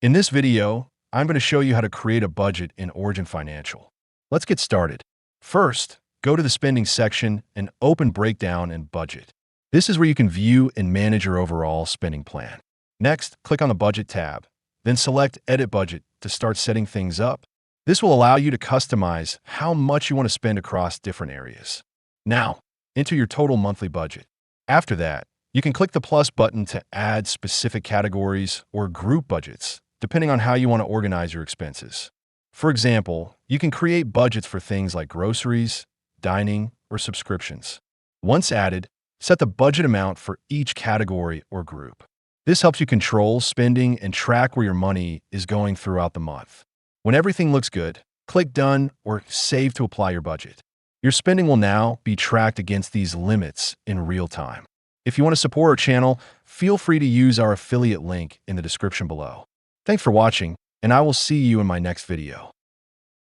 In this video, I'm going to show you how to create a budget in Origin Financial. Let's get started. First, go to the spending section and open Breakdown and Budget. This is where you can view and manage your overall spending plan. Next, click on the Budget tab, then select Edit Budget to start setting things up. This will allow you to customize how much you want to spend across different areas. Now, enter your total monthly budget. After that, you can click the plus button to add specific categories or group budgets, depending on how you want to organize your expenses. For example, you can create budgets for things like groceries, dining, or subscriptions. Once added, set the budget amount for each category or group. This helps you control spending and track where your money is going throughout the month. When everything looks good, click Done or Save to apply your budget. Your spending will now be tracked against these limits in real time. If you want to support our channel, feel free to use our affiliate link in the description below. Thanks for watching, and I will see you in my next video.